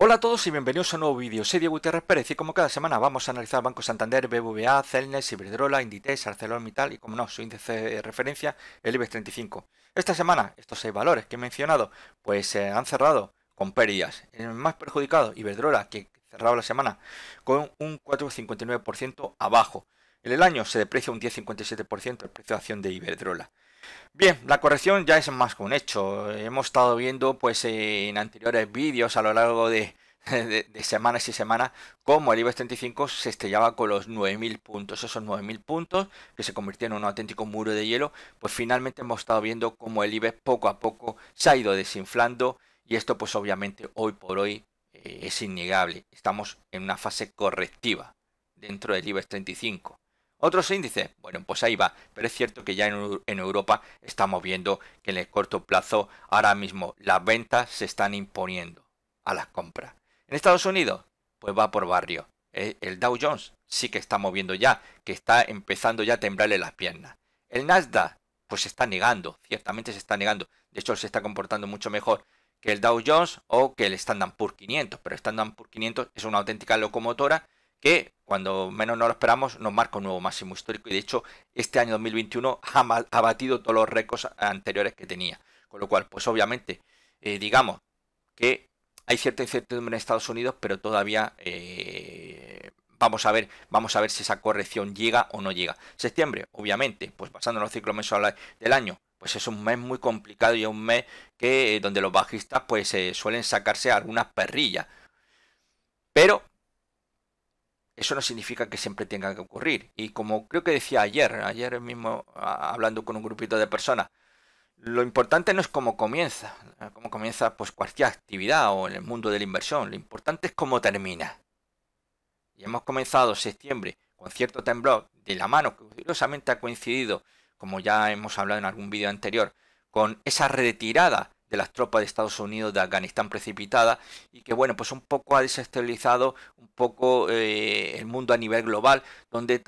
Hola a todos y bienvenidos a un nuevo vídeo. Soy Diego Gutiérrez Pérez y como cada semana vamos a analizar Banco Santander, BBVA, Celnes, Iberdrola, Inditex, ArcelorMittal y como no, su índice de referencia, el IBEX 35. Esta semana, estos 6 valores que he mencionado, pues han cerrado con pérdidas. El más perjudicado, Iberdrola, que cerraba la semana con un 4,59% abajo. En el año se deprecia un 10,57% el precio de acción de Iberdrola. Bien, la corrección ya es más que un hecho. Hemos estado viendo pues en anteriores vídeos a lo largo de, de semanas y semanas cómo el IBEX 35 se estrellaba con los 9.000 puntos. Esos 9.000 puntos que se convirtieron en un auténtico muro de hielo, pues finalmente hemos estado viendo cómo el IBEX poco a poco se ha ido desinflando y esto pues obviamente hoy por hoy es innegable. Estamos en una fase correctiva dentro del IBEX 35. ¿Otros índices? Bueno, pues ahí va, pero es cierto que ya en Europa estamos viendo que en el corto plazo ahora mismo las ventas se están imponiendo a las compras. En Estados Unidos, pues va por barrio. El Dow Jones sí que está moviendo ya, que está empezando ya a temblarle las piernas. El Nasdaq, pues se está negando, ciertamente se está negando. De hecho, se está comportando mucho mejor que el Dow Jones o que el Standard Poor's 500, pero el Standard Poor's 500 es una auténtica locomotora que cuando menos no lo esperamos nos marca un nuevo máximo histórico y de hecho este año 2021 ha batido todos los récords anteriores que tenía. Con lo cual, pues obviamente, digamos que hay cierta incertidumbre en Estados Unidos, pero todavía vamos a ver si esa corrección llega o no llega. Septiembre, obviamente, pues pasando en los ciclos mensuales del año, pues es un mes muy complicado y es un mes que donde los bajistas pues suelen sacarse algunas perrillas. Pero eso no significa que siempre tenga que ocurrir. Y como creo que decía ayer mismo hablando con un grupito de personas, lo importante no es cómo comienza pues cualquier actividad o en el mundo de la inversión, lo importante es cómo termina. Y hemos comenzado septiembre con cierto temblor de la mano que curiosamente ha coincidido, como ya hemos hablado en algún vídeo anterior, con esa retirada de las tropas de Estados Unidos de Afganistán precipitada y que bueno pues un poco ha desestabilizado un poco el mundo a nivel global donde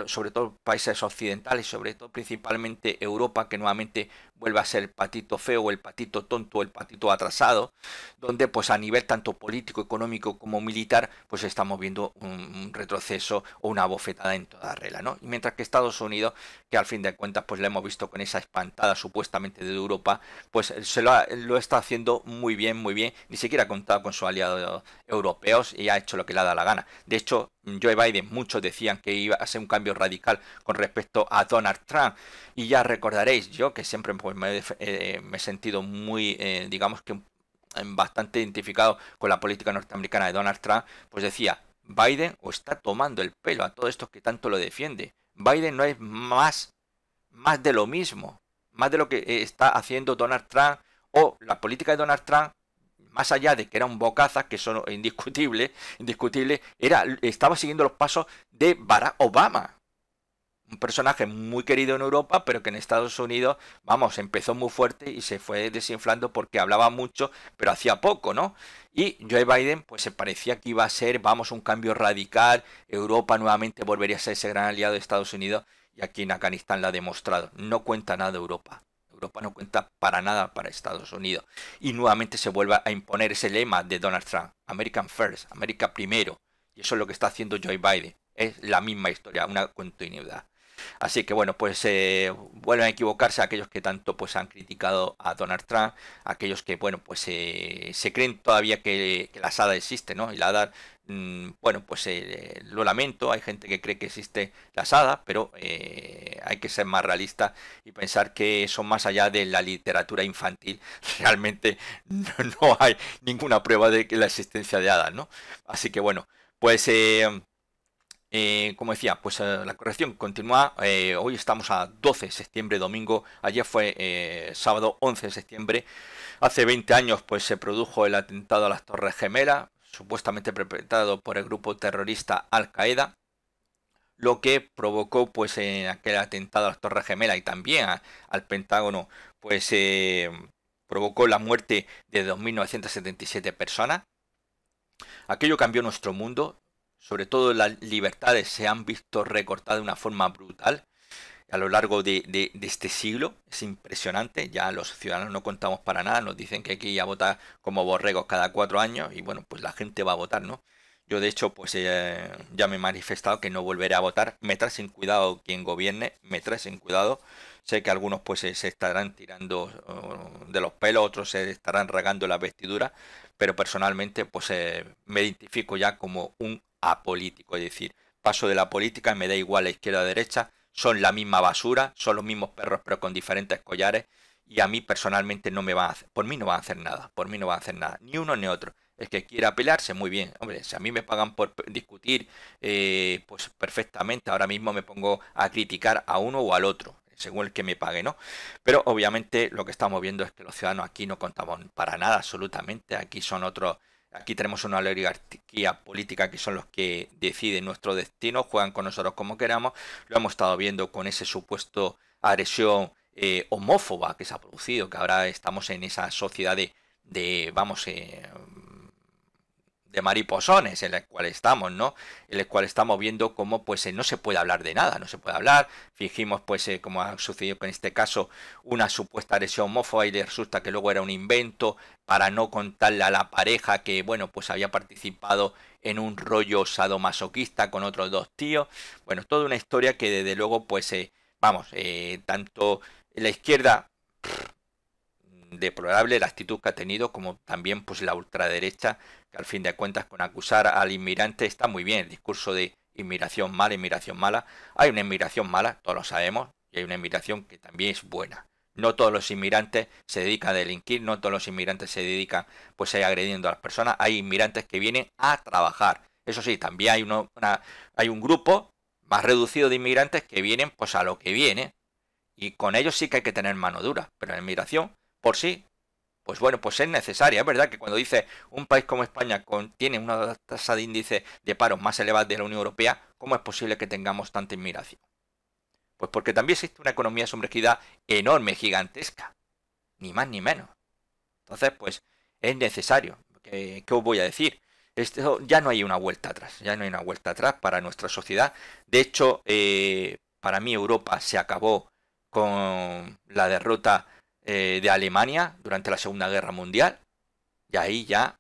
sobre todo países occidentales sobre todo principalmente Europa que nuevamente vuelve a ser el patito feo o el patito tonto o el patito atrasado donde pues a nivel tanto político, económico como militar pues estamos viendo un retroceso o una bofetada en toda regla, ¿no? Y mientras que Estados Unidos, que al fin de cuentas pues lo hemos visto con esa espantada supuestamente de Europa, pues lo está haciendo muy bien, ni siquiera ha contado con sus aliados europeos y ha hecho lo que le ha dado la gana. De hecho, Joe Biden, muchos decían que iba a ser un cambio radical con respecto a Donald Trump y ya recordaréis, yo que siempre pues, me he sentido muy, digamos que bastante identificado con la política norteamericana de Donald Trump, pues decía, Biden o está tomando el pelo a todos estos que tanto lo defiende. Biden no es más de lo mismo, más de lo que está haciendo Donald Trump o la política de Donald Trump, más allá de que era un bocaza, que eso es indiscutible, estaba siguiendo los pasos de Barack Obama. Un personaje muy querido en Europa, pero que en Estados Unidos, vamos, empezó muy fuerte y se fue desinflando porque hablaba mucho, pero hacía poco, ¿no? Y Joe Biden, pues se parecía que iba a ser, vamos, un cambio radical, Europa nuevamente volvería a ser ese gran aliado de Estados Unidos, y aquí en Afganistán lo ha demostrado, no cuenta nada de Europa. Europa no cuenta para nada para Estados Unidos. Y nuevamente se vuelve a imponer ese lema de Donald Trump, American First, América primero. Y eso es lo que está haciendo Joe Biden. Es la misma historia, una continuidad. Así que bueno, pues vuelven a equivocarse aquellos que tanto pues han criticado a Donald Trump, aquellos que bueno pues se creen todavía que la SADA existe, ¿no? Y la SADA, bueno pues lo lamento, hay gente que cree que existe la SADA, pero hay que ser más realista y pensar que eso más allá de la literatura infantil, realmente no hay ninguna prueba de que la existencia de hadas, ¿no? Así que bueno, pues como decía, pues la corrección continúa. Hoy estamos a 12 de septiembre, domingo. Ayer fue sábado 11 de septiembre. Hace 20 años pues se produjo el atentado a las Torres Gemelas, supuestamente perpetrado por el grupo terrorista Al Qaeda, lo que provocó pues en aquel atentado a las Torres Gemelas y también al Pentágono, pues provocó la muerte de 2.977 personas. Aquello cambió nuestro mundo, sobre todo las libertades se han visto recortadas de una forma brutal. a lo largo de este siglo. Es impresionante, ya los ciudadanos no contamos para nada, nos dicen que hay que ir a votar como borregos cada 4 años y bueno, pues la gente va a votar, ¿no? Yo de hecho pues ya me he manifestado que no volveré a votar, me trae sin cuidado quien gobierne, me trae sin cuidado. Sé que algunos pues se estarán tirando de los pelos, otros se estarán regando las vestiduras, pero personalmente pues me identifico ya como un apolítico, es decir, paso de la política, me da igual la izquierda o derecha, son la misma basura, son los mismos perros pero con diferentes collares y a mí personalmente no me van a hacer, por mí no van a hacer nada, por mí no van a hacer nada, ni uno ni otro. El que quiera pelearse, muy bien. Hombre, si a mí me pagan por discutir, pues perfectamente, ahora mismo me pongo a criticar a uno o al otro, según el que me pague, ¿no? Pero obviamente lo que estamos viendo es que los ciudadanos aquí no contamos para nada, absolutamente. Aquí son otros, aquí tenemos una oligarquía política que son los que deciden nuestro destino, juegan con nosotros como queramos. Lo hemos estado viendo con ese supuesto agresión homófoba que se ha producido, que ahora estamos en esa sociedad vamos, de mariposones en el cual estamos, ¿no? En el cual estamos viendo cómo pues no se puede hablar de nada, no se puede hablar, fingimos pues como ha sucedido con este caso una supuesta agresión homófoba y resulta que luego era un invento para no contarle a la pareja que bueno pues había participado en un rollo sadomasoquista con otros dos tíos, bueno, toda una historia que desde luego pues vamos, tanto la izquierda deplorable la actitud que ha tenido, como también pues la ultraderecha, que al fin de cuentas con acusar al inmigrante está muy bien, el discurso de inmigración mala, inmigración mala. Hay una inmigración mala, todos lo sabemos, y hay una inmigración que también es buena. No todos los inmigrantes se dedican a delinquir, no todos los inmigrantes se dedican pues a ir agrediendo a las personas. Hay inmigrantes que vienen a trabajar. Eso sí, también hay hay un grupo más reducido de inmigrantes que vienen pues a lo que viene. Y con ellos sí que hay que tener mano dura, pero la inmigración por sí, pues bueno, pues es necesaria. Es verdad que cuando dice un país como España tiene una tasa de índice de paro más elevada de la Unión Europea, ¿cómo es posible que tengamos tanta inmigración? Pues porque también existe una economía sumergida enorme, gigantesca, ni más ni menos. Entonces, pues es necesario. ¿Qué os voy a decir? Esto ya no hay una vuelta atrás, ya no hay una vuelta atrás para nuestra sociedad. De hecho, para mí Europa se acabó con la derrota de Alemania durante la Segunda Guerra Mundial y ahí ya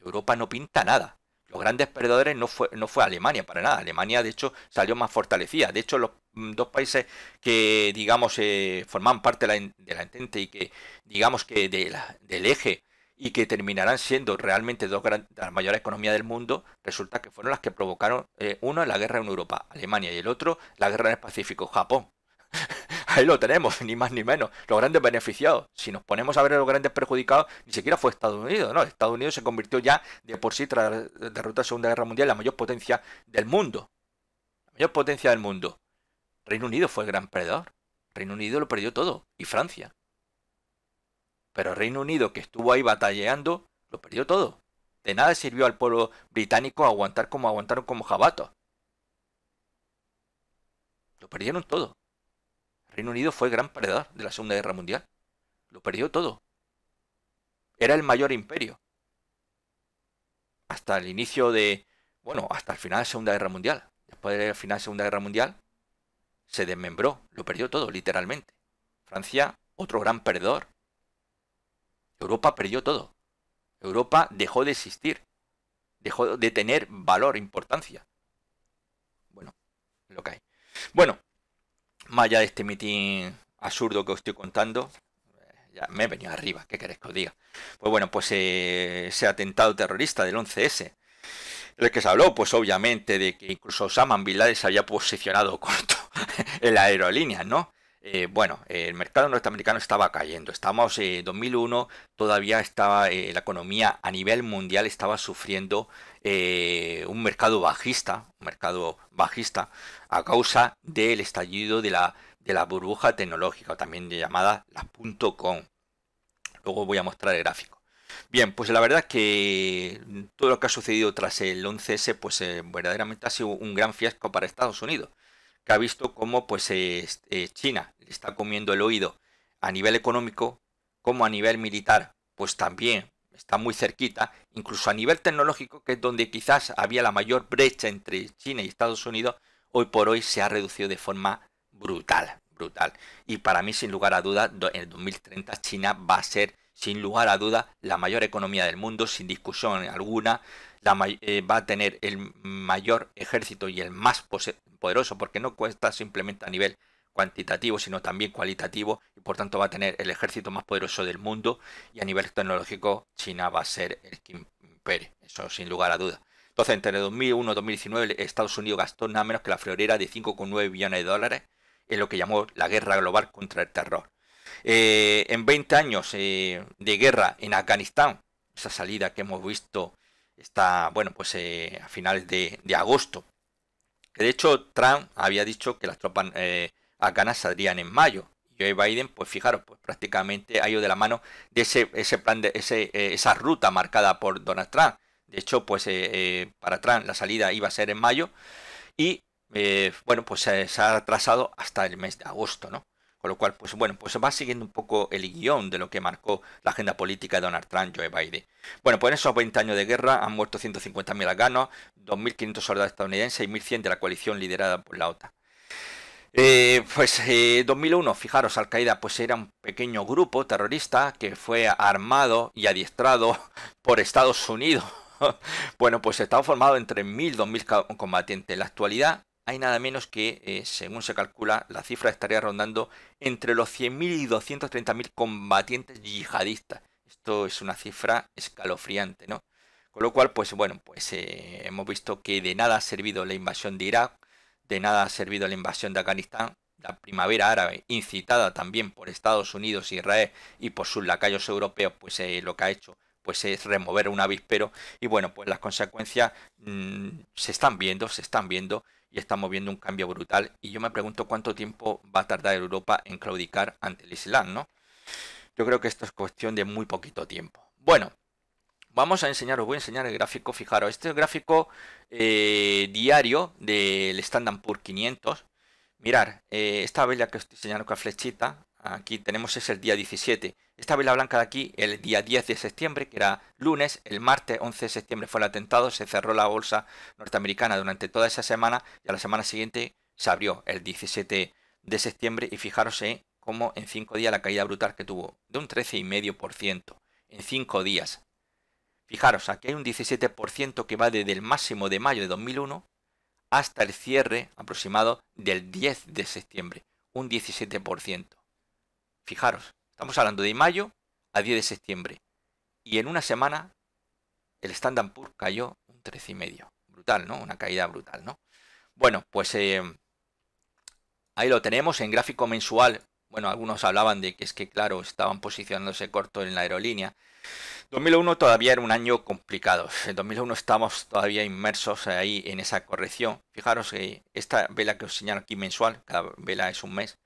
Europa no pinta nada. Los grandes perdedores no fue Alemania para nada. Alemania de hecho salió más fortalecida. De hecho los dos países que digamos forman parte de la Entente y que digamos que del eje y que terminarán siendo realmente las mayores economías del mundo, resulta que fueron las que provocaron uno la guerra en Europa, Alemania, y el otro la guerra en el Pacífico, Japón. Ahí lo tenemos, ni más ni menos. Los grandes beneficiados. Si nos ponemos a ver a los grandes perjudicados, ni siquiera fue Estados Unidos, ¿no? Estados Unidos se convirtió ya de por sí, tras la derrota de la Segunda Guerra Mundial, en la mayor potencia del mundo. La mayor potencia del mundo. Reino Unido fue el gran perdedor. Reino Unido lo perdió todo. Y Francia. Pero Reino Unido, que estuvo ahí batallando, lo perdió todo. De nada sirvió al pueblo británico aguantar como aguantaron como jabatos. Lo perdieron todo. Reino Unido fue el gran perdedor de la Segunda Guerra Mundial. Lo perdió todo. Era el mayor imperio. Hasta el inicio bueno, hasta el final de la Segunda Guerra Mundial. Después del final de la Segunda Guerra Mundial, se desmembró. Lo perdió todo, literalmente. Francia, otro gran perdedor. Europa perdió todo. Europa dejó de existir. Dejó de tener valor, importancia. Bueno, lo que hay. Bueno, más allá de este mitin absurdo que os estoy contando, ya me he venido arriba, ¿qué queréis que os diga? Pues bueno, pues ese atentado terrorista del 11S, el que se habló, pues obviamente, de que incluso Osama Bin Laden se había posicionado corto en la aerolínea, ¿no? Bueno, el mercado norteamericano estaba cayendo, estamos en 2001, todavía estaba la economía a nivel mundial estaba sufriendo un mercado bajista a causa del estallido de la burbuja tecnológica, o también llamada la .com. Luego voy a mostrar el gráfico. Bien, pues la verdad es que todo lo que ha sucedido tras el 11S, pues verdaderamente ha sido un gran fiasco para Estados Unidos, que ha visto cómo pues China le está comiendo el oído a nivel económico, como a nivel militar, pues también está muy cerquita, incluso a nivel tecnológico, que es donde quizás había la mayor brecha entre China y Estados Unidos, hoy por hoy se ha reducido de forma brutal, brutal. Y para mí, sin lugar a dudas, en el 2030 China va a ser, sin lugar a dudas, la mayor economía del mundo, sin discusión alguna. Va a tener el mayor ejército y el más poderoso, porque no cuesta simplemente a nivel cuantitativo, sino también cualitativo, y por tanto va a tener el ejército más poderoso del mundo, y a nivel tecnológico China va a ser el que impere, eso sin lugar a dudas. Entonces, entre 2001 y 2019, Estados Unidos gastó nada menos que la friolera de 5,9 billones de dólares en lo que llamó la guerra global contra el terror. En 20 años de guerra en Afganistán, esa salida que hemos visto está, bueno, pues a finales de agosto, que de hecho Trump había dicho que las tropas afganas saldrían en mayo. Y Joe Biden, pues fijaros, pues prácticamente ha ido de la mano de ese plan, esa ruta marcada por Donald Trump. De hecho, pues para Trump la salida iba a ser en mayo y bueno, pues se ha atrasado hasta el mes de agosto, ¿no? Con lo cual, pues bueno, pues va siguiendo un poco el guión de lo que marcó la agenda política de Donald Trump, Joe Biden. Bueno, pues en esos 20 años de guerra han muerto 150.000 afganos, 2.500 soldados estadounidenses y 1.100 de la coalición liderada por la OTAN. 2001, fijaros, Al-Qaeda pues era un pequeño grupo terrorista que fue armado y adiestrado por Estados Unidos. Bueno, pues estaba formado entre 1.000 y 2.000 combatientes. En la actualidad hay nada menos que, según se calcula, la cifra estaría rondando entre los 100.000 y 230.000 combatientes yihadistas. Esto es una cifra escalofriante, ¿no? Con lo cual, pues bueno, pues hemos visto que de nada ha servido la invasión de Irak, de nada ha servido la invasión de Afganistán, la primavera árabe, incitada también por Estados Unidos, Israel y por sus lacayos europeos, pues lo que ha hecho pues es remover un avispero y bueno, pues las consecuencias se están viendo y estamos viendo un cambio brutal y yo me pregunto cuánto tiempo va a tardar Europa en claudicar ante el Islam, ¿no? Yo creo que esto es cuestión de muy poquito tiempo. Bueno, vamos a enseñar, os voy a enseñar el gráfico, fijaros, este es el gráfico diario del Standard Poor's 500. Mirar, esta vela que estoy señalando con la flechita, aquí tenemos es el día 17. Esta vela blanca de aquí, el día 10 de septiembre, que era lunes, el martes 11 de septiembre fue el atentado, se cerró la bolsa norteamericana durante toda esa semana y a la semana siguiente se abrió el 17 de septiembre y fijaros cómo en 5 días la caída brutal que tuvo de un 13,5% en 5 días. Fijaros, aquí hay un 17% que va desde el máximo de mayo de 2001 hasta el cierre aproximado del 10 de septiembre, un 17%. Fijaros, estamos hablando de mayo a 10 de septiembre y en una semana el Standard Poor's cayó un 13,5%. Brutal, ¿no? Una caída brutal, ¿no? Bueno, pues ahí lo tenemos en gráfico mensual. Bueno, algunos hablaban de que es que, claro, estaban posicionándose corto en la aerolínea. 2001 todavía era un año complicado. En 2001 estamos todavía inmersos ahí en esa corrección. Fijaros que esta vela que os señalo aquí mensual, cada vela es un mes.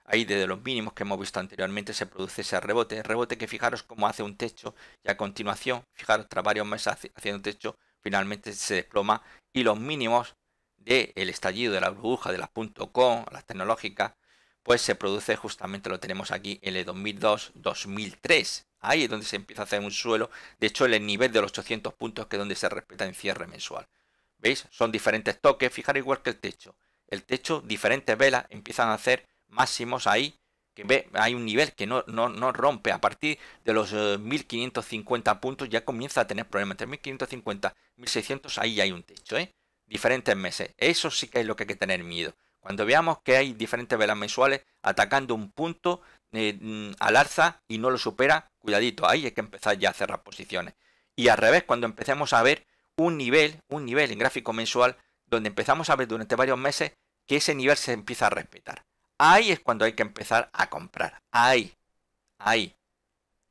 Ahí desde los mínimos que hemos visto anteriormente se produce ese rebote. Rebote que fijaros cómo hace un techo y a continuación, fijaros, tras varios meses haciendo un techo, finalmente se desploma y los mínimos del estallido de la burbuja de las .com, las tecnológicas, pues se produce justamente, lo tenemos aquí, en el 2002-2003. Ahí es donde se empieza a hacer un suelo. De hecho, el nivel de los 800 puntos que es donde se respeta en cierre mensual. ¿Veis? Son diferentes toques. Fijaros igual que el techo. El techo, diferentes velas empiezan a hacer máximos ahí. Que hay un nivel que no rompe. A partir de los 1550 puntos ya comienza a tener problemas. Entre 1550 y 1600 ahí hay un techo. Diferentes meses. Eso sí que es lo que hay que tener miedo. Cuando veamos que hay diferentes velas mensuales atacando un punto al alza y no lo supera, cuidadito, ahí hay que empezar ya a cerrar posiciones. Y al revés, cuando empecemos a ver un nivel en gráfico mensual, donde empezamos a ver durante varios meses que ese nivel se empieza a respetar. Ahí es cuando hay que empezar a comprar. Ahí. Eso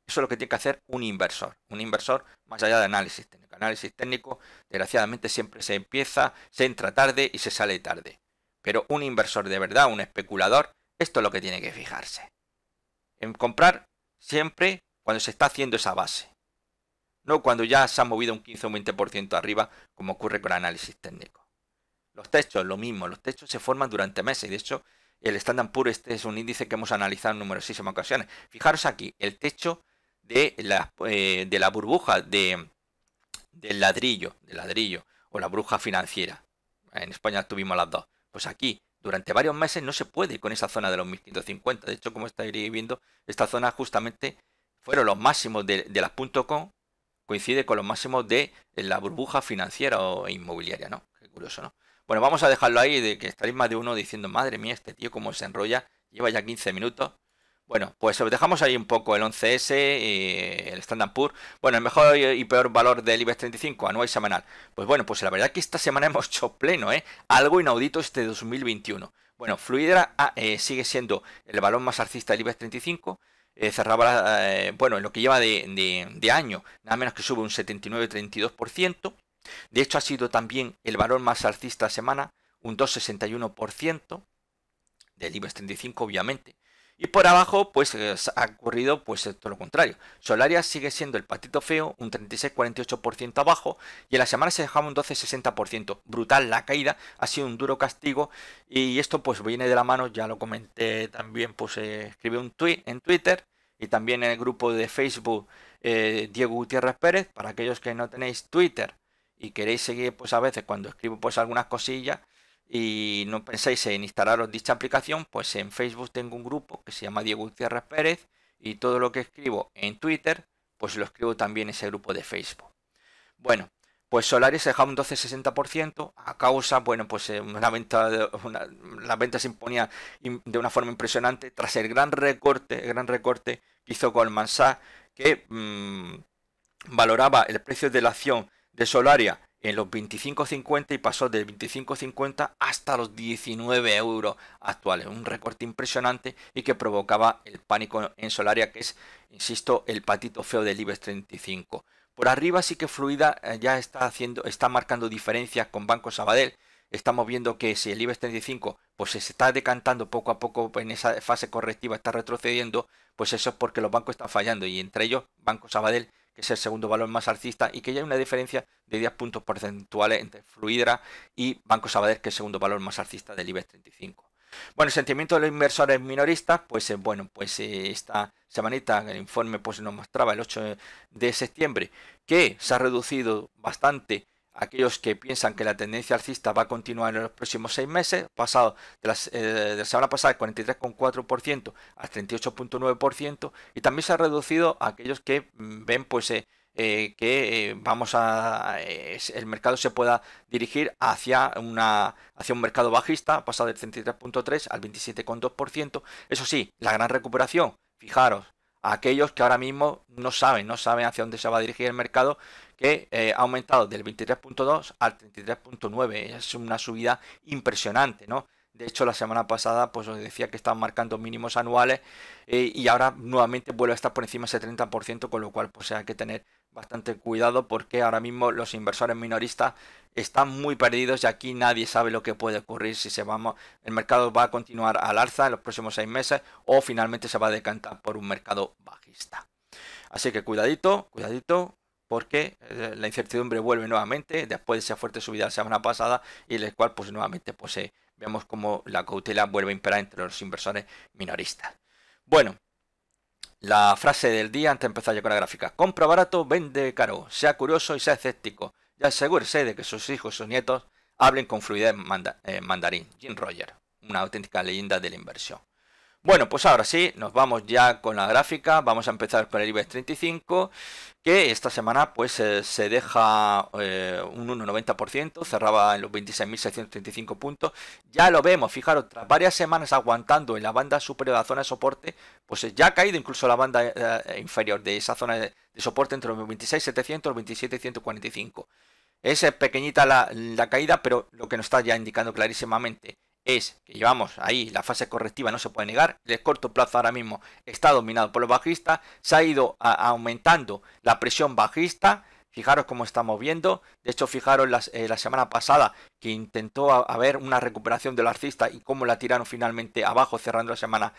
es lo que tiene que hacer un inversor. Un inversor más allá de análisis técnico. Análisis técnico, desgraciadamente, siempre se entra tarde y se sale tarde. Pero un inversor de verdad, un especulador, esto es lo que tiene que fijarse. En comprar siempre cuando se está haciendo esa base. No cuando ya se ha movido un 15 o un 20% arriba, como ocurre con análisis técnico. Los techos, lo mismo. Los techos se forman durante meses. De hecho, el Standard Poor's este es un índice que hemos analizado en numerosísimas ocasiones. Fijaros aquí, el techo de la burbuja del ladrillo o la burbuja financiera. En España tuvimos las dos. Pues aquí durante varios meses no se puede con esa zona de los 1550. De hecho, como estáis viendo, esta zona justamente fueron los máximos de las .com, coincide con los máximos de la burbuja financiera o inmobiliaria, ¿no? Qué curioso, ¿no? Bueno, vamos a dejarlo ahí, de que estaréis más de uno diciendo, madre mía, este tío cómo se enrolla, lleva ya 15 minutos. Bueno, pues os dejamos ahí un poco el 11S, el Standard Poor's. Bueno, el mejor y peor valor del IBEX 35, anual y semanal. Pues bueno, pues la verdad que esta semana hemos hecho pleno, ¿eh? Algo inaudito este 2021. Bueno, Fluidra sigue siendo el valor más alcista del IBEX 35. Cerraba, bueno, en lo que lleva de año, nada menos que sube un 79,32%. De hecho, ha sido también el valor más alcista semana, un 2,61% del IBEX 35, obviamente. Y por abajo, pues ha ocurrido pues todo lo contrario. Solaria sigue siendo el patito feo, un 36,48% abajo, y en la semana se dejaba un 12,60%. Brutal la caída, ha sido un duro castigo, y esto pues viene de la mano, ya lo comenté también, pues escribí un tweet en Twitter, y también en el grupo de Facebook Diego Gutiérrez Pérez. Para aquellos que no tenéis Twitter y queréis seguir pues a veces cuando escribo pues algunas cosillas, y no pensáis en instalaros dicha aplicación, pues en Facebook tengo un grupo que se llama Diego Gutiérrez Pérez, y todo lo que escribo en Twitter pues lo escribo también en ese grupo de Facebook. Bueno, pues Solaris se deja un 12,60% a causa, bueno, pues la venta se imponía de una forma impresionante tras el gran recorte que hizo Goldman Sachs, que valoraba el precio de la acción de Solaria en los 25,50 y pasó del 25,50 hasta los 19 euros actuales. Un recorte impresionante y que provocaba el pánico en Solaria, que es, insisto, el patito feo del IBEX 35. Por arriba sí que Fluidra ya está marcando diferencias con Banco Sabadell. Estamos viendo que si el IBEX 35 pues se está decantando poco a poco en esa fase correctiva, está retrocediendo, pues eso es porque los bancos están fallando, y entre ellos Banco Sabadell, que es el segundo valor más alcista, y que ya hay una diferencia de 10 puntos porcentuales entre Fluidra y Banco Sabadell, que es el segundo valor más alcista del IBEX 35. Bueno, el sentimiento de los inversores minoristas, pues bueno, pues esta semanita el informe pues nos mostraba el 8 de septiembre que se ha reducido bastante aquellos que piensan que la tendencia alcista va a continuar en los próximos 6 meses, pasado de la semana pasada del 43,4% al 38,9%, y también se ha reducido a aquellos que ven pues que el mercado se pueda dirigir hacia un mercado bajista, ha pasado del 33,3 al 27,2%. Eso sí, la gran recuperación, fijaros, a aquellos que ahora mismo no saben hacia dónde se va a dirigir el mercado, que ha aumentado del 23,2 al 33,9. Es una subida impresionante, ¿no? De hecho, la semana pasada pues os decía que estaban marcando mínimos anuales, y ahora nuevamente vuelve a estar por encima de ese 30%, con lo cual pues hay que tener bastante cuidado, porque ahora mismo los inversores minoristas están muy perdidos y aquí nadie sabe lo que puede ocurrir, si el mercado va a continuar al alza en los próximos 6 meses o finalmente se va a decantar por un mercado bajista. Así que cuidadito, porque la incertidumbre vuelve nuevamente después de esa fuerte subida la semana pasada, y el cual pues nuevamente pues vemos como la cautela vuelve a imperar entre los inversores minoristas. Bueno, la frase del día antes de empezar ya con la gráfica: compra barato, vende caro, sea curioso y sea escéptico, y asegúrese de que sus hijos y sus nietos hablen con fluidez mandarín. Jim Rogers, una auténtica leyenda de la inversión. Bueno, pues ahora sí, nos vamos ya con la gráfica. Vamos a empezar con el IBEX 35, que esta semana pues se deja un 1,90%, cerraba en los 26.635 puntos. Ya lo vemos, fijaros, tras varias semanas aguantando en la banda superior de la zona de soporte, pues ya ha caído incluso la banda inferior de esa zona de soporte entre los 26.700 y los 27.145. Es pequeñita la caída, pero lo que nos está ya indicando clarísimamente es que llevamos ahí la fase correctiva, no se puede negar. El corto plazo ahora mismo está dominado por los bajistas, se ha ido aumentando la presión bajista. Fijaros cómo estamos viendo. De hecho, fijaros la semana pasada que intentó haber una recuperación del alcista y cómo la tiraron finalmente abajo, cerrando la semana,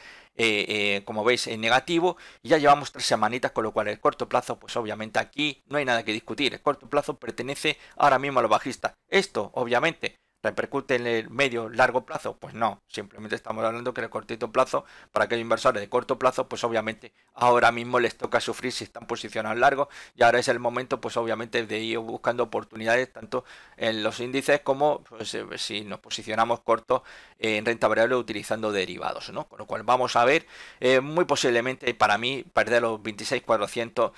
como veis, en negativo. Y ya llevamos 3 semanitas, con lo cual el corto plazo, pues obviamente aquí no hay nada que discutir. El corto plazo pertenece ahora mismo a los bajistas. Esto, obviamente, ¿Repercute en el medio largo plazo? Pues no, simplemente estamos hablando que en el cortito plazo, para aquellos inversores de corto plazo, pues obviamente ahora mismo les toca sufrir si están posicionados largos y ahora es el momento pues obviamente de ir buscando oportunidades tanto en los índices como pues, si nos posicionamos cortos en renta variable utilizando derivados, ¿no? Con lo cual vamos a ver, muy posiblemente para mí perder los 26.400,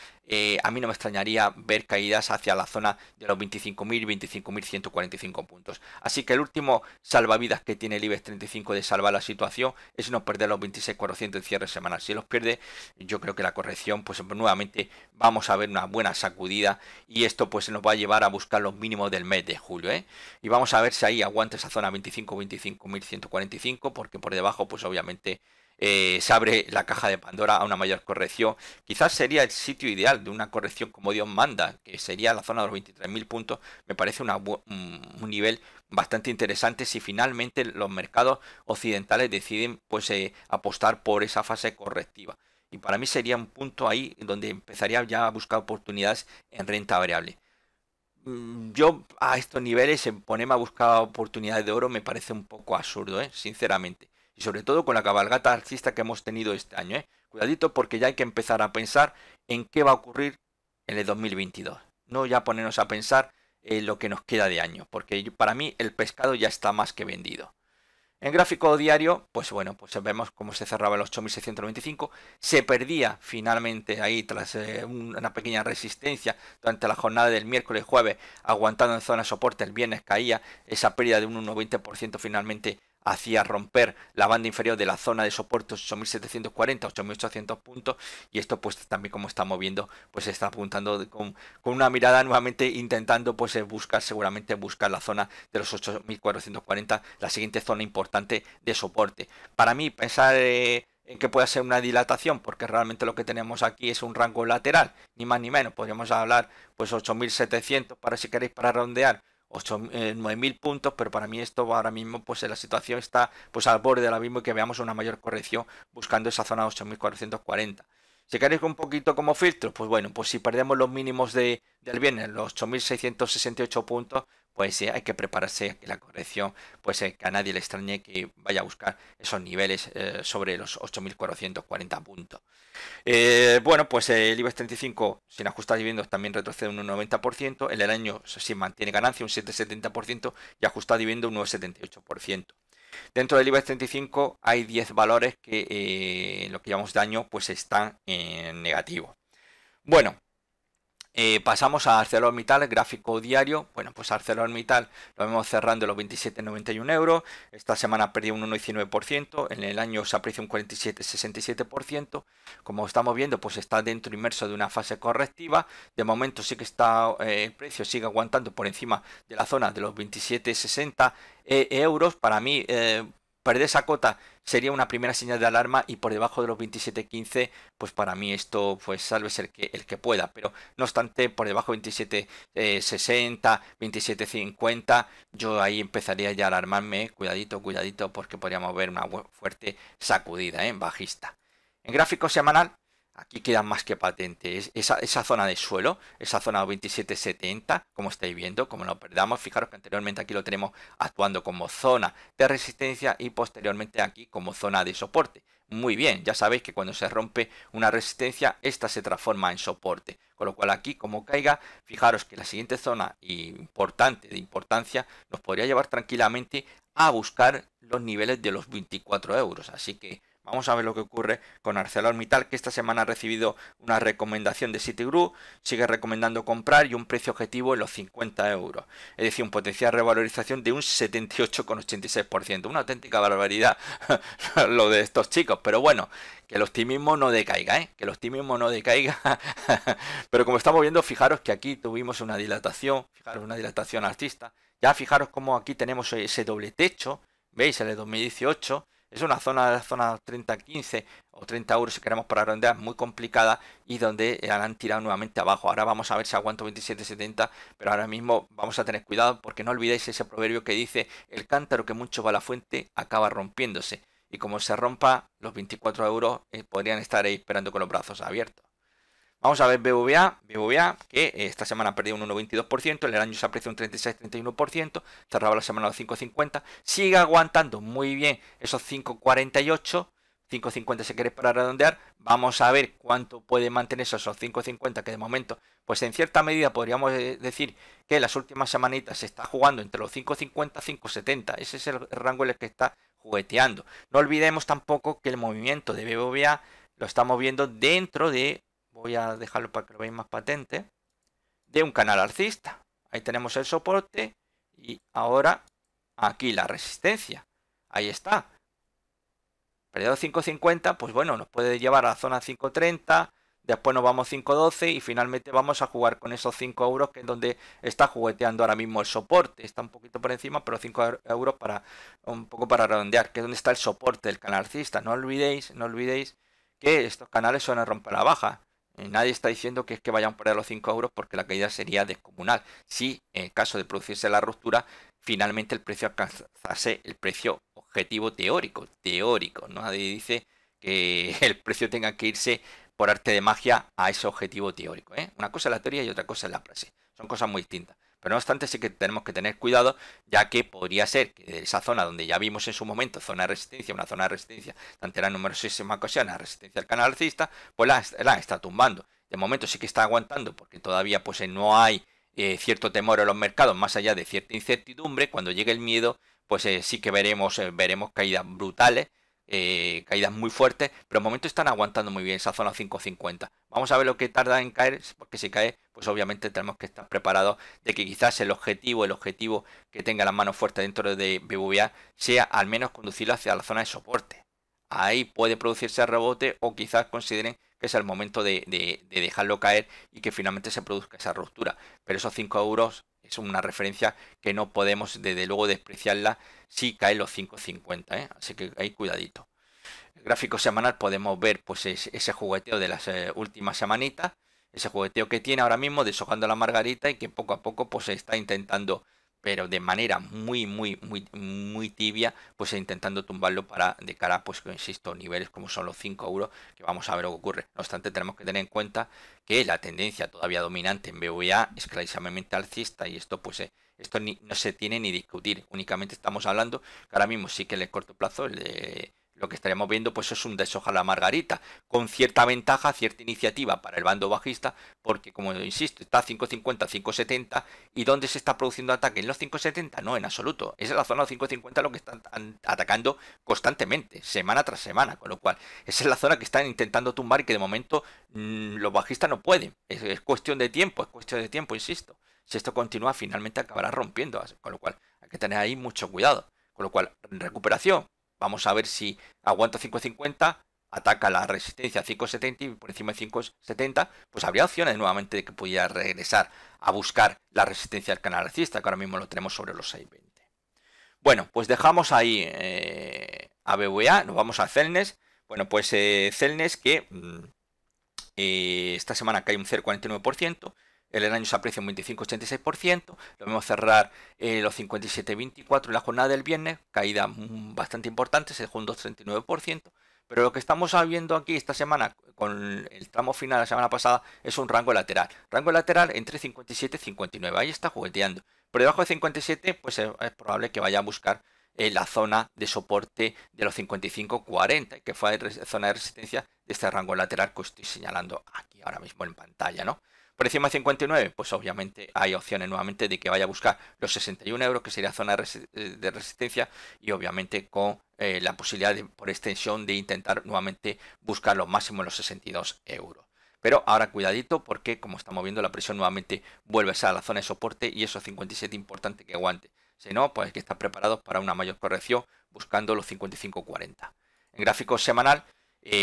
a mí no me extrañaría ver caídas hacia la zona de los 25.000 y 25.145 puntos. Así que el último salvavidas que tiene el IBEX 35 de salvar la situación es no perder los 26.400 en cierre semanal. Si los pierde, yo creo que la corrección, pues nuevamente vamos a ver una buena sacudida y esto pues nos va a llevar a buscar los mínimos del mes de julio, ¿eh? Y vamos a ver si ahí aguanta esa zona 25.145, porque por debajo pues obviamente se abre la caja de Pandora a una mayor corrección. Quizás sería el sitio ideal de una corrección como Dios manda, que sería la zona de los 23.000 puntos. Me parece un nivel bastante interesante si finalmente los mercados occidentales deciden pues apostar por esa fase correctiva. Y para mí sería un punto ahí donde empezaría ya a buscar oportunidades en renta variable. Yo a estos niveles en ponerme a buscar oportunidades de oro me parece un poco absurdo, sinceramente. Y sobre todo con la cabalgata alcista que hemos tenido este año, Cuidadito porque ya hay que empezar a pensar en qué va a ocurrir en el 2022. No ya ponernos a pensar en lo que nos queda de año, porque para mí el pescado ya está más que vendido. En gráfico diario, pues bueno, pues vemos cómo se cerraba el 8.695, se perdía finalmente ahí tras una pequeña resistencia durante la jornada del miércoles y jueves, aguantando en zona de soporte, el viernes caía, esa pérdida de un 1,20% finalmente hacía romper la banda inferior de la zona de soporte 8.740, 8.800 puntos, y esto pues también como estamos viendo pues está apuntando con una mirada nuevamente intentando pues buscar seguramente buscar la zona de los 8.440, la siguiente zona importante de soporte. Para mí pensar en que pueda ser una dilatación, porque realmente lo que tenemos aquí es un rango lateral, ni más ni menos, podríamos hablar pues 8.700 para si queréis para redondear, 9.000 puntos, pero para mí esto ahora mismo pues la situación está pues al borde del abismo y que veamos una mayor corrección buscando esa zona de 8.440. Si queréis un poquito como filtro, pues bueno, pues si perdemos los mínimos del viernes, los 8.668 puntos, pues hay que prepararse a que la corrección, pues que a nadie le extrañe que vaya a buscar esos niveles sobre los 8.440 puntos. Bueno, pues el IBEX 35 sin ajustar dividendos también retrocede un 90%, en el año sí mantiene ganancia un 7,70% y ajustado dividendo un 9,78%. Dentro del IBEX 35 hay 10 valores que en lo que llamamos de año pues están en negativo. Bueno, pasamos a ArcelorMittal, gráfico diario. Bueno, pues ArcelorMittal lo vemos cerrando los 27,91 euros. Esta semana perdió un 1,19%. En el año se aprecia un 47,67%. Como estamos viendo, pues está dentro inmerso de una fase correctiva. De momento sí que está el precio sigue aguantando por encima de la zona de los 27,60 euros. Para mí, perder esa cota sería una primera señal de alarma y por debajo de los 27.15 pues para mí esto pues sálvese el que pueda, pero no obstante por debajo de 27.60, 27.50 yo ahí empezaría ya a alarmarme, cuidadito porque podríamos ver una fuerte sacudida bajista. En gráfico semanal aquí queda más que patente esa zona de suelo, esa zona 27.70, como estáis viendo, como lo perdamos. Fijaros que anteriormente aquí lo tenemos actuando como zona de resistencia y posteriormente aquí como zona de soporte. Muy bien, ya sabéis que cuando se rompe una resistencia, esta se transforma en soporte. Con lo cual aquí, como caiga, fijaros que la siguiente zona importante de importancia nos podría llevar tranquilamente a buscar los niveles de los 24 euros. Así que vamos a ver lo que ocurre con ArcelorMittal, que esta semana ha recibido una recomendación de Citigroup, sigue recomendando comprar y un precio objetivo en los 50 euros. Es decir, un potencial revalorización de un 78,86%. Una auténtica barbaridad lo de estos chicos, pero bueno, que el optimismo no decaiga, que el optimismo no decaiga. Pero como estamos viendo, fijaros que aquí tuvimos una dilatación, fijaros una dilatación alcista. Ya fijaros cómo aquí tenemos ese doble techo, ¿veis? El de 2018. Es una zona 30-15 o 30 euros si queremos para redondear muy complicada y donde han tirado nuevamente abajo. Ahora vamos a ver si aguanto 27.70, pero ahora mismo vamos a tener cuidado porque no olvidéis ese proverbio que dice el cántaro que mucho va a la fuente acaba rompiéndose. Y como se rompa los 24 euros podrían estar ahí esperando con los brazos abiertos. Vamos a ver BBVA, BBVA que esta semana ha perdido un 1,22%, en el año se aprecia un 36-31%, cerraba la semana a los 5,50, sigue aguantando muy bien esos 5,48, 5,50 si queréis para redondear. Vamos a ver cuánto puede mantenerse esos 5,50, que de momento, pues en cierta medida podríamos decir que las últimas semanitas se está jugando entre los 5,50 y 5,70, ese es el rango en el que está jugueteando. No olvidemos tampoco que el movimiento de BBVA lo estamos viendo dentro de, voy a dejarlo para que lo veáis más patente, de un canal alcista. Ahí tenemos el soporte y ahora aquí la resistencia. Ahí está. Periodo 5.50, pues bueno, nos puede llevar a la zona 5.30, después nos vamos 5.12 y finalmente vamos a jugar con esos 5 euros, que es donde está jugueteando ahora mismo el soporte. Está un poquito por encima, pero 5 euros para un poco para redondear, que es donde está el soporte del canal alcista. No olvidéis que estos canales suelen romper la baja. Nadie está diciendo que es que vayan a perder los 5 euros, porque la caída sería descomunal. Si en caso de producirse la ruptura, finalmente el precio alcanzase el precio objetivo teórico. Nadie dice que el precio tenga que irse por arte de magia a ese objetivo teórico. Una cosa es la teoría y otra cosa es la praxis. Son cosas muy distintas. Pero no obstante, sí que tenemos que tener cuidado, ya que podría ser que de esa zona donde ya vimos en su momento zona de resistencia, una zona de resistencia, tanto en numerosísimas ocasiones, la resistencia al canal alcista, pues la está tumbando. De momento sí que está aguantando, porque todavía pues no hay cierto temor en los mercados, más allá de cierta incertidumbre. Cuando llegue el miedo, pues sí que veremos caídas brutales, caídas muy fuertes, pero de momento están aguantando muy bien esa zona 5.50. Vamos a ver lo que tarda en caer, porque si cae, pues obviamente tenemos que estar preparados de que quizás el objetivo que tenga las manos fuertes dentro de BBVA sea al menos conducirlo hacia la zona de soporte. Ahí puede producirse el rebote, o quizás consideren que es el momento de dejarlo caer y que finalmente se produzca esa ruptura. Pero esos 5 euros es una referencia que no podemos desde luego despreciarla si caen los 5.50, así que ahí cuidadito. El gráfico semanal podemos ver pues ese jugueteo de las últimas semanitas, ese jugueteo que tiene ahora mismo deshojando la margarita, y que poco a poco pues se está intentando, pero de manera muy tibia, pues intentando tumbarlo para de cara, pues insisto, niveles como son los 5 euros, que vamos a ver lo que ocurre. No obstante, tenemos que tener en cuenta que la tendencia todavía dominante en BBVA es clarísimamente alcista, y esto pues esto no se tiene ni discutir. Únicamente estamos hablando que ahora mismo sí que en el corto plazo lo que estaríamos viendo pues es un deshojar la margarita, con cierta ventaja, cierta iniciativa para el bando bajista, porque como insisto, está a 5.50, 5.70, y ¿dónde se está produciendo ataque? ¿En los 5.70? No, en absoluto. Es en la zona de 5.50 lo que están atacando constantemente, semana tras semana, con lo cual esa es la zona que están intentando tumbar y que de momento los bajistas no pueden. Es cuestión de tiempo, insisto. Si esto continúa, finalmente acabará rompiendo, con lo cual hay que tener ahí mucho cuidado. Con lo cual, recuperación. Vamos a ver si aguanta 5.50, ataca la resistencia a 5.70 y por encima de 5.70, pues habría opciones nuevamente de que pudiera regresar a buscar la resistencia del canal alcista, que ahora mismo lo tenemos sobre los 6.20. Bueno, pues dejamos ahí a BBVA, nos vamos a Celnes. Bueno, pues Celnes que esta semana cae un 0,49%. El año se aprecia un 25,86%. Lo vemos cerrar los 57,24 en la jornada del viernes. Caída bastante importante, se dejó un 2,39%. Pero lo que estamos viendo aquí esta semana, con el tramo final de la semana pasada, es un rango lateral. Rango lateral entre 57 y 59. Ahí está jugueteando. Por debajo de 57, pues es probable que vaya a buscar la zona de soporte de los 55,40, que fue la zona de resistencia de este rango lateral que estoy señalando aquí ahora mismo en pantalla, ¿no? Por encima de 59, pues obviamente hay opciones nuevamente de que vaya a buscar los 61 euros, que sería zona de resistencia, y obviamente con la posibilidad de, por extensión, de intentar nuevamente buscar los máximos en los 62 euros. Pero ahora cuidadito, porque como estamos viendo, la presión nuevamente vuelve a ser a la zona de soporte, y esos 57 importante que aguante. Si no, pues hay que estar preparados para una mayor corrección buscando los 55,40. En gráfico semanal,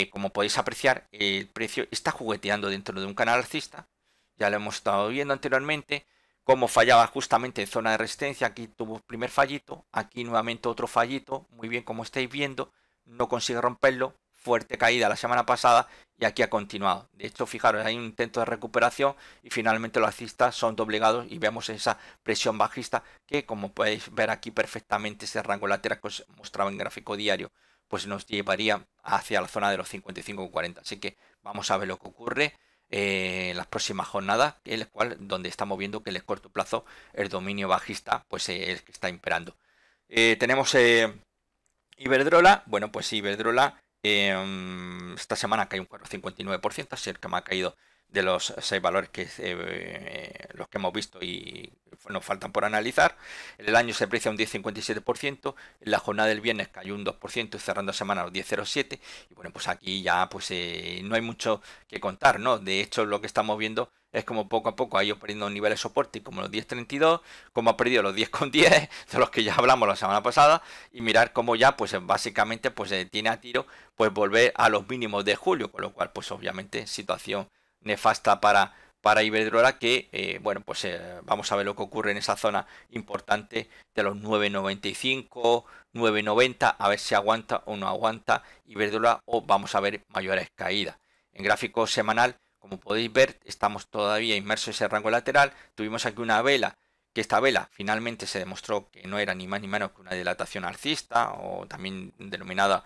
como podéis apreciar, el precio está jugueteando dentro de un canal alcista. Ya lo hemos estado viendo anteriormente, cómo fallaba justamente en zona de resistencia. Aquí tuvo el primer fallito, aquí nuevamente otro fallito, muy bien como estáis viendo, no consigue romperlo, fuerte caída la semana pasada, y aquí ha continuado. De hecho, fijaros, hay un intento de recuperación y finalmente los alcistas son doblegados y vemos esa presión bajista que, como podéis ver aquí perfectamente, ese rango lateral que os mostraba en gráfico diario, pues nos llevaría hacia la zona de los 55,40. Así que vamos a ver lo que ocurre. las próximas jornadas, el cual donde estamos viendo que el corto plazo, el dominio bajista, pues es el que está imperando. Tenemos Iberdrola. Bueno, pues Iberdrola esta semana cae un 4,59%, así que me ha caído de los 6 valores que los que hemos visto y nos faltan por analizar. En el año se aprecia un 10,57%, en la jornada del viernes cayó un 2% y cerrando la semana los 10,07%. Y bueno, pues aquí ya pues no hay mucho que contar, ¿no? De hecho, lo que estamos viendo es como poco a poco ha ido perdiendo niveles de soporte, como los 10,32, como ha perdido los 10,10, de los que ya hablamos la semana pasada, y mirar cómo ya pues básicamente pues tiene a tiro pues volver a los mínimos de julio, con lo cual pues obviamente situación nefasta para Iberdrola, que bueno, pues vamos a ver lo que ocurre en esa zona importante de los 9,95, 9,90, a ver si aguanta o no aguanta Iberdrola, o vamos a ver mayores caídas. En gráfico semanal, como podéis ver, estamos todavía inmersos en ese rango lateral. Tuvimos aquí una vela, que esta vela finalmente se demostró que no era ni más ni menos que una dilatación alcista, o también denominada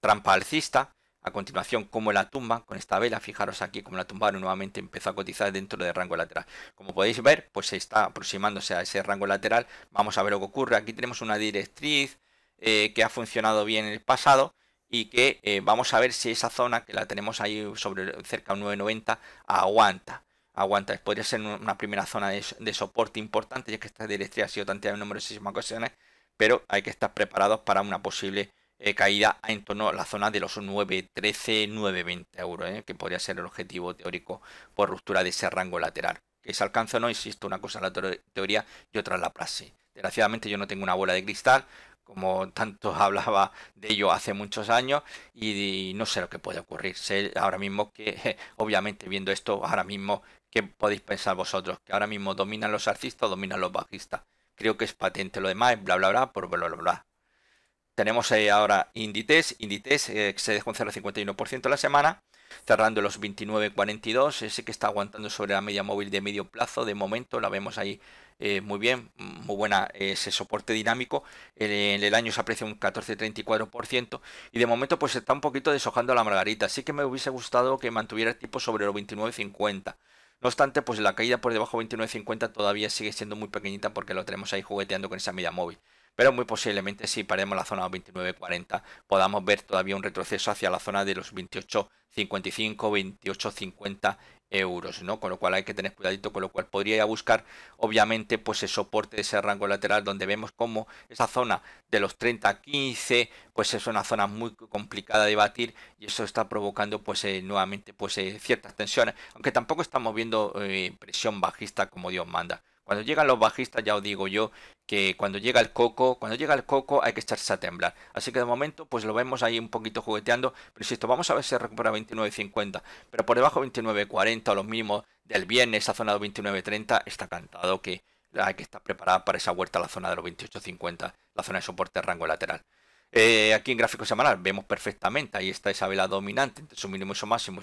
trampa alcista. A continuación, como la tumba con esta vela, fijaros aquí como la tumbaron, nuevamente empezó a cotizar dentro del rango lateral. Como podéis ver, pues se está aproximándose a ese rango lateral. Vamos a ver lo que ocurre. Aquí tenemos una directriz que ha funcionado bien en el pasado, y que vamos a ver si esa zona que la tenemos ahí sobre cerca de un 9,90 aguanta. Podría ser una primera zona de soporte importante, ya que esta directriz ha sido tanteada en numerosísimas ocasiones, pero hay que estar preparados para una posible caída en torno a la zona de los 9,13, 9,20 euros, que podría ser el objetivo teórico por ruptura de ese rango lateral. Que se alcanza o no, insisto, una cosa es la teoría y otra es la praxis. Desgraciadamente yo no tengo una bola de cristal, como tanto hablaba de ello hace muchos años, y no sé lo que puede ocurrir. Sé ahora mismo que, obviamente viendo esto, ahora mismo, ¿qué podéis pensar vosotros? Que ahora mismo dominan los alcistas o dominan los bajistas. Creo que es patente, lo demás es bla bla bla por bla bla bla. Tenemos ahora Inditex, que se dejó un 0,51% la semana, cerrando los 29,42. Ese que está aguantando sobre la media móvil de medio plazo. De momento la vemos ahí muy bien, muy buena ese soporte dinámico. En el año se aprecia un 14,34%, y de momento pues está un poquito deshojando la margarita. Así que me hubiese gustado que mantuviera el tipo sobre los 29,50. No obstante, pues la caída por debajo de 29,50 todavía sigue siendo muy pequeñita, porque lo tenemos ahí jugueteando con esa media móvil. Pero muy posiblemente, si paremos la zona de 29,40, podamos ver todavía un retroceso hacia la zona de los 28,55, 28,50 euros, ¿no? Con lo cual hay que tener cuidadito, con lo cual podría buscar, obviamente, pues el soporte de ese rango lateral, donde vemos como esa zona de los 30,15, pues es una zona muy complicada de batir, y eso está provocando, pues nuevamente, pues ciertas tensiones, aunque tampoco estamos viendo presión bajista como Dios manda. Cuando llegan los bajistas, ya os digo yo que cuando llega el coco hay que echarse a temblar. Así que de momento pues lo vemos ahí un poquito jugueteando, pero insisto, vamos a ver si se recupera 29,50, pero por debajo de 29,40 o los mínimos del viernes, esa zona de 29,30, está cantado que hay que estar preparada para esa vuelta a la zona de los 28,50, la zona de soporte de rango lateral. Aquí en gráfico semanal vemos perfectamente, ahí está esa vela dominante, entre su mínimo y su máximo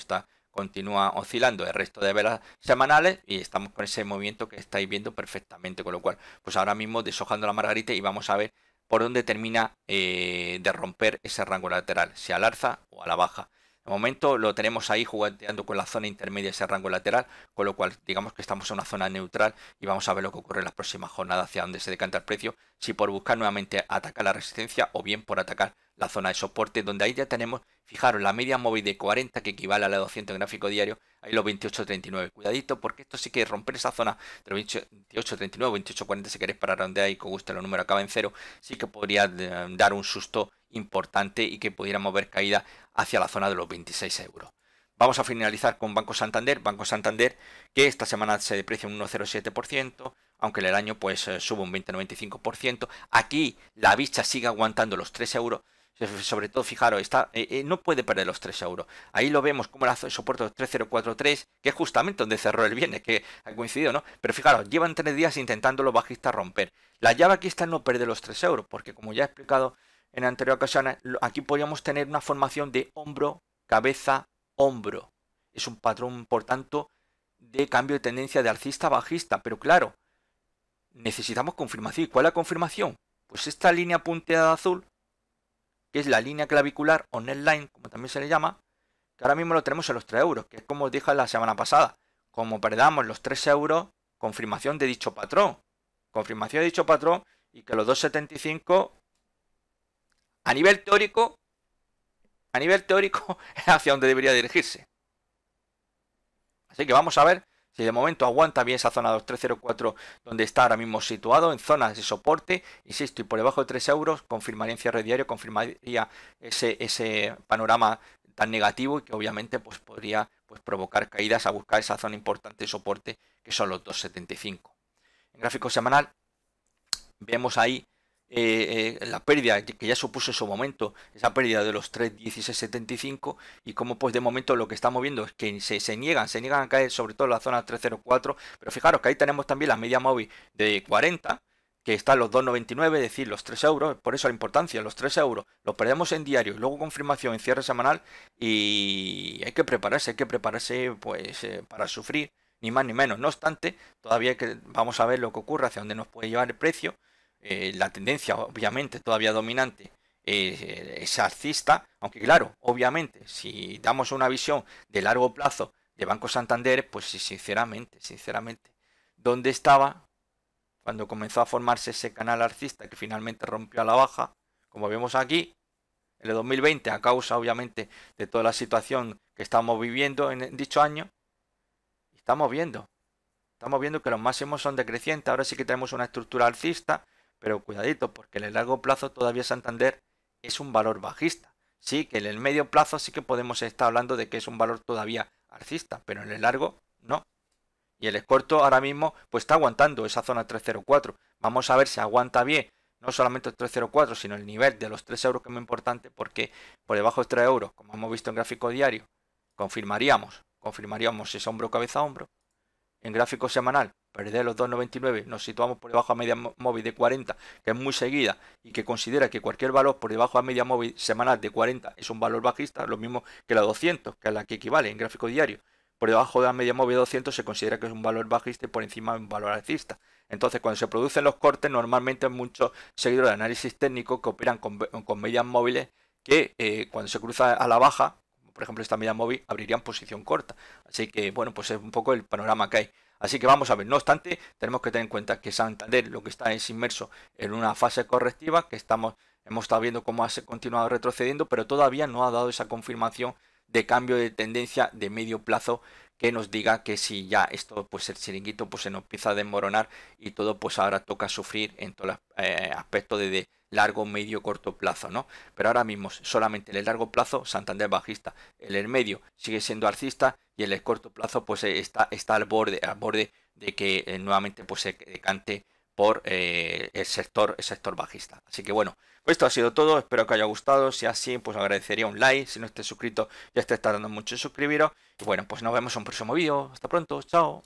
continúa oscilando el resto de velas semanales, y estamos con ese movimiento que estáis viendo perfectamente, con lo cual pues ahora mismo deshojando la margarita, y vamos a ver por dónde termina de romper ese rango lateral, si al alza o a la baja. De momento lo tenemos ahí jugueteando con la zona intermedia de ese rango lateral, con lo cual digamos que estamos en una zona neutral, y vamos a ver lo que ocurre en las próximas jornadas, hacia dónde se decanta el precio, si por buscar nuevamente atacar la resistencia o bien por atacar la zona de soporte, donde ahí ya tenemos, fijaros, la media móvil de 40, que equivale a la de 200 en gráfico diario, ahí los 28,39. Cuidadito, porque esto sí que romper esa zona de los 28,39, 28,40, si queréis para redondear y que os guste, los números acaba en 0, sí que podría dar un susto importante, y que pudiéramos ver caída hacia la zona de los 26 euros. Vamos a finalizar con Banco Santander, que esta semana se deprecia un 1,07%, aunque en el año pues sube un 20,95%. Aquí la bicha sigue aguantando los 3 euros, sobre todo fijaros, no puede perder los 3 euros. Ahí lo vemos como el soporte de 3,043, que es justamente donde cerró el viernes, que ha coincidido, ¿no? Pero fijaros, llevan 3 días intentando los bajistas romper. La llave aquí está en no perder los 3 euros, porque como ya he explicado en anteriores ocasiones, aquí podríamos tener una formación de hombro, cabeza, hombro. Es un patrón, por tanto, de cambio de tendencia de alcista a bajista. Pero claro, necesitamos confirmación. ¿Cuál es la confirmación? Pues esta línea punteada azul, que es la línea clavicular o neckline, como también se le llama, que ahora mismo lo tenemos en los 3 euros, que es como os dije la semana pasada. Como perdamos los 3 euros, confirmación de dicho patrón. Confirmación de dicho patrón y que los 2,75 a nivel teórico es hacia donde debería dirigirse. Así que vamos a ver si de momento aguanta bien esa zona 2,304 donde está ahora mismo situado, en zonas de soporte. Insisto, y por debajo de 3 euros confirmaría en cierre diario, confirmaría ese panorama tan negativo y que obviamente pues podría pues provocar caídas a buscar esa zona importante de soporte que son los 2,75. En gráfico semanal vemos ahí la pérdida que ya supuso en su momento, esa pérdida de los 3,1675 y como pues de momento lo que estamos viendo es que se niegan a caer sobre todo en la zona 304, pero fijaros que ahí tenemos también la media móvil de 40 que está en los 2,99, es decir, los 3 euros, por eso la importancia, los 3 euros, los perdemos en diario y luego confirmación en cierre semanal y hay que prepararse pues para sufrir, ni más ni menos. No obstante, todavía vamos a ver lo que ocurre, hacia dónde nos puede llevar el precio. La tendencia obviamente todavía dominante es alcista, aunque claro, obviamente si damos una visión de largo plazo de Banco Santander, pues sinceramente, ¿dónde estaba cuando comenzó a formarse ese canal alcista que finalmente rompió a la baja? Como vemos aquí, en el 2020, a causa obviamente de toda la situación que estamos viviendo en dicho año, estamos viendo que los máximos son decrecientes. Ahora sí que tenemos una estructura alcista, pero cuidadito, porque en el largo plazo todavía Santander es un valor bajista. Sí, que en el medio plazo sí que podemos estar hablando de que es un valor todavía alcista, pero en el largo no. Y el corto ahora mismo pues está aguantando esa zona 304. Vamos a ver si aguanta bien, no solamente el 304, sino el nivel de los 3 euros, que es muy importante, porque por debajo de 3 euros, como hemos visto en gráfico diario, confirmaríamos ese hombro cabeza a hombro. En gráfico semanal, perder los 2,99, nos situamos por debajo a media móvil de 40, que es muy seguida y que considera que cualquier valor por debajo a media móvil semanal de 40 es un valor bajista, lo mismo que la 200, que es la que equivale en gráfico diario. Por debajo de la media móvil de 200 se considera que es un valor bajista y por encima un valor alcista. Entonces, cuando se producen los cortes, normalmente hay muchos seguidores de análisis técnico que operan con medias móviles que cuando se cruza a la baja, por ejemplo esta media móvil, abrirían posición corta. Así que bueno, pues es un poco el panorama que hay. Así que vamos a ver, no obstante, tenemos que tener en cuenta que Santander lo que está es inmerso en una fase correctiva, que hemos estado viendo cómo ha continuado retrocediendo, pero todavía no ha dado esa confirmación de cambio de tendencia de medio plazo que nos diga que si ya esto, pues el chiringuito pues se nos empieza a desmoronar y todo pues ahora toca sufrir en todos los aspectos de largo, medio, corto plazo, ¿no? Pero ahora mismo solamente en el largo plazo Santander bajista, en el medio sigue siendo alcista y en el corto plazo pues está al borde de que nuevamente pues se decante por el sector bajista. Así que bueno, pues esto ha sido todo, espero que os haya gustado. Si así, pues agradecería un like. Si no estés suscrito, ya estés tardando mucho en suscribiros. Y bueno, pues nos vemos en un próximo vídeo. Hasta pronto, chao.